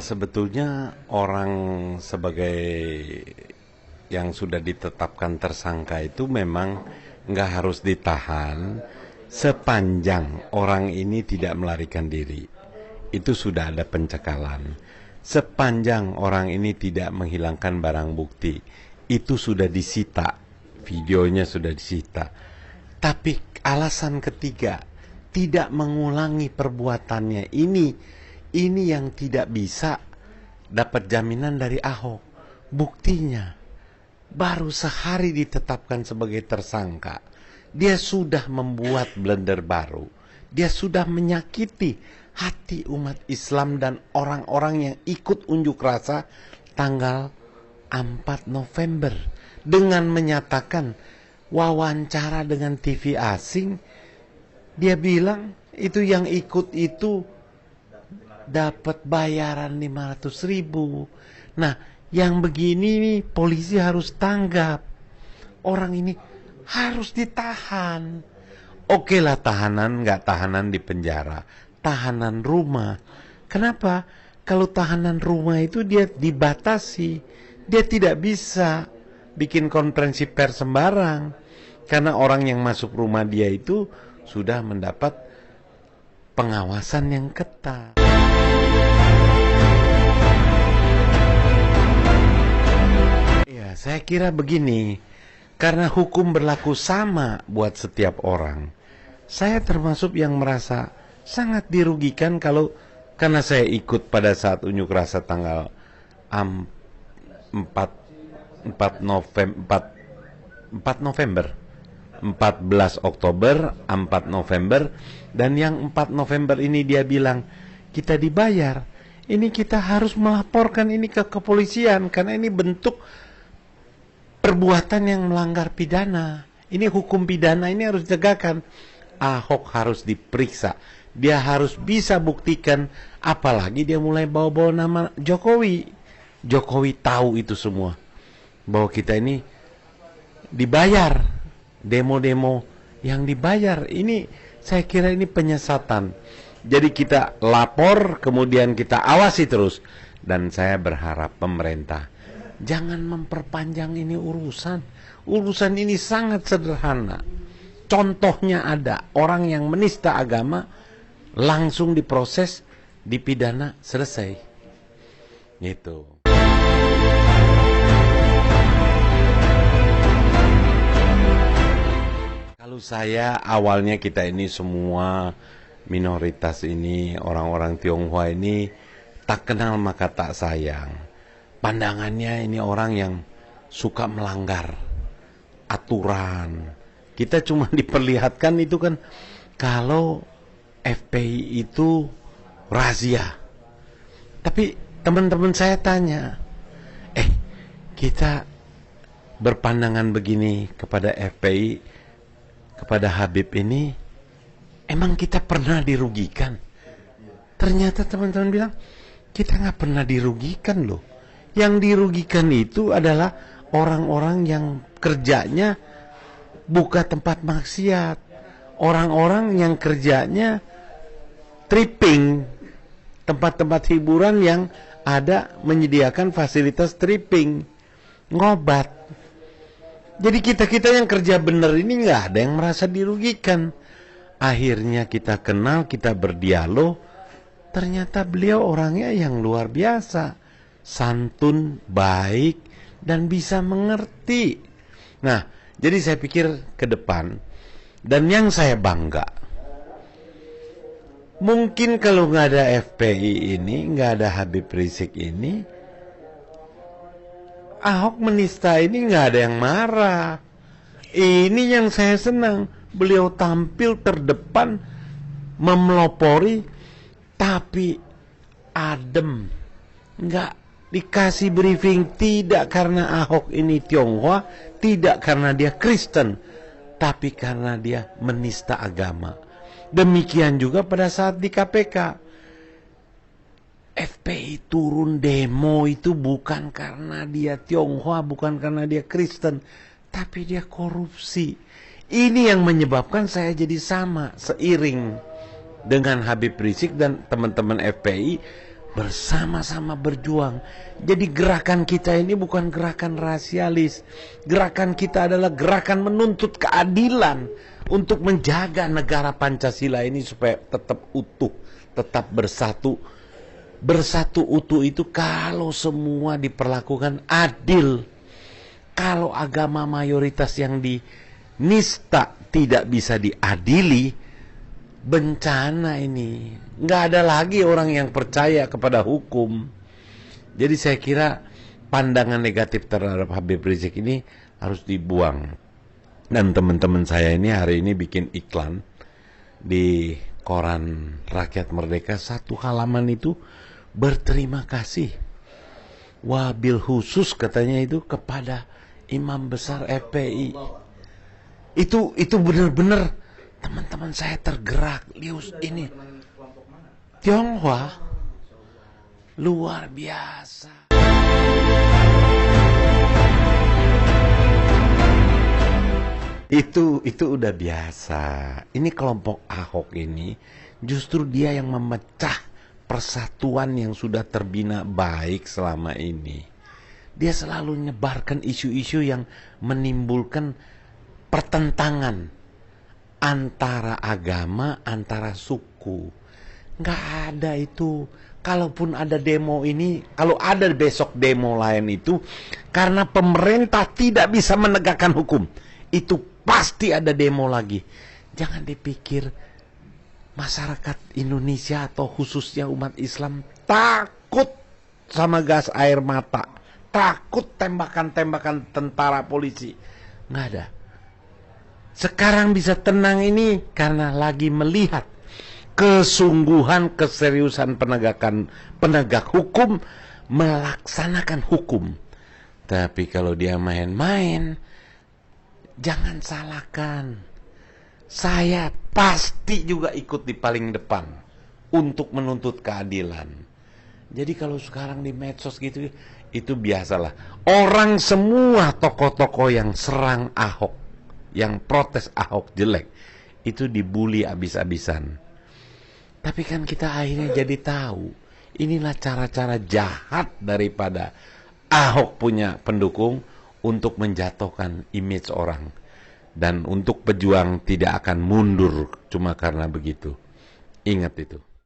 Sebetulnya orang sebagai yang sudah ditetapkan tersangka itu memang nggak harus ditahan sepanjang orang ini tidak melarikan diri. Itu sudah ada pencekalan. Sepanjang orang ini tidak menghilangkan barang bukti, itu sudah disita, videonya sudah disita. Tapi alasan ketiga, tidak mengulangi perbuatannya ini yang tidak bisa dapat jaminan dari Ahok. Buktinya, baru sehari ditetapkan sebagai tersangka, dia sudah membuat blunder baru. Dia sudah menyakiti hati umat Islam dan orang-orang yang ikut unjuk rasa tanggal 4 November. Dengan menyatakan wawancara dengan TV asing, dia bilang itu yang ikut itu dapat bayaran 500.000. Nah, yang begini nih polisi harus tanggap. Orang ini harus ditahan. Oke lah tahanan, nggak tahanan di penjara, tahanan rumah. Kenapa? Kalau tahanan rumah itu dia dibatasi, dia tidak bisa bikin konferensi pers sembarang, karena orang yang masuk rumah dia itu sudah mendapat pengawasan yang ketat. Ya, saya kira begini, karena hukum berlaku sama buat setiap orang. Saya termasuk yang merasa sangat dirugikan karena saya ikut pada saat unjuk rasa tanggal 14 Oktober, 4 November, dan yang 4 November ini dia bilang, kita dibayar, ini kita harus melaporkan ini ke kepolisian, karena ini bentuk perbuatan yang melanggar pidana. Ini hukum pidana, ini harus ditegakkan. Ahok harus diperiksa, dia harus bisa buktikan, apalagi dia mulai bawa-bawa nama Jokowi. Jokowi tahu itu semua, bahwa kita ini dibayar, demo-demo yang dibayar. Ini saya kira ini penyesatan. Jadi kita lapor, kemudian kita awasi terus. Dan saya berharap pemerintah jangan memperpanjang ini urusan. Urusan ini sangat sederhana. Contohnya ada orang yang menista agama langsung diproses, dipidana, selesai. Gitu. Kalau saya awalnya kita ini semua minoritas ini, orang-orang Tionghoa ini tak kenal maka tak sayang. Pandangannya ini orang yang suka melanggar aturan. Kita cuma diperlihatkan itu kan kalau FPI itu razia. Tapi teman-teman saya tanya, kita berpandangan begini kepada FPI, kepada Habib ini, emang kita pernah dirugikan? Ternyata teman-teman bilang, kita nggak pernah dirugikan loh. Yang dirugikan itu adalah orang-orang yang kerjanya buka tempat maksiat, orang-orang yang kerjanya tripping, tempat-tempat hiburan yang ada menyediakan fasilitas tripping, ngobat. Jadi kita-kita yang kerja benar ini nggak ada yang merasa dirugikan. Akhirnya kita kenal, kita berdialog, ternyata beliau orangnya yang luar biasa, santun, baik, dan bisa mengerti. Nah, jadi saya pikir ke depan, dan yang saya bangga, mungkin kalau nggak ada FPI ini, nggak ada Habib Rizik ini, Ahok menista ini nggak ada yang marah. Ini yang saya senang, beliau tampil terdepan, memelopori, tapi adem, nggak dikasih briefing, tidak karena Ahok ini Tionghoa, tidak karena dia Kristen, tapi karena dia menista agama. Demikian juga pada saat di KPK. FPI turun demo itu bukan karena dia Tionghoa, bukan karena dia Kristen, tapi dia korupsi. Ini yang menyebabkan saya jadi sama, seiring dengan Habib Rizik dan teman-teman FPI, bersama-sama berjuang. Jadi gerakan kita ini bukan gerakan rasialis. Gerakan kita adalah gerakan menuntut keadilan untuk menjaga negara Pancasila ini supaya tetap utuh, tetap bersatu. Bersatu utuh itu kalau semua diperlakukan adil. Kalau agama mayoritas yang dinista tidak bisa diadili, bencana ini. Nggak ada lagi orang yang percaya kepada hukum. Jadi saya kira pandangan negatif terhadap Habib Rizik ini harus dibuang. Dan teman-teman saya ini hari ini bikin iklan di koran Rakyat Merdeka, satu halaman itu berterima kasih. Wabil khusus katanya itu kepada Imam Besar FPI. Itu benar-benar teman-teman saya tergerak. Lius ini Tionghoa luar biasa. Itu udah biasa. Ini kelompok Ahok ini justru dia yang memecah persatuan yang sudah terbina baik selama ini. Dia selalu menyebarkan isu-isu yang menimbulkan pertentangan antara agama, antara suku. Nggak ada itu. Kalaupun ada demo ini, kalau ada besok demo lain itu, karena pemerintah tidak bisa menegakkan hukum, itu pasti ada demo lagi. Jangan dipikir masyarakat Indonesia atau khususnya umat Islam takut sama gas air mata, takut tembakan-tembakan tentara polisi. Nggak ada. Sekarang bisa tenang ini karena lagi melihat kesungguhan, keseriusan penegak hukum melaksanakan hukum. Tapi kalau dia main-main, jangan salahkan. Saya pasti juga ikut di paling depan untuk menuntut keadilan. Jadi kalau sekarang di medsos gitu, itu biasalah. Orang semua tokoh-tokoh yang serang Ahok, yang protes Ahok jelek, itu dibully abis-abisan. Tapi kan kita akhirnya jadi tahu, inilah cara-cara jahat daripada Ahok punya pendukung untuk menjatuhkan image orang. Dan untuk pejuang tidak akan mundur cuma karena begitu. Ingat itu.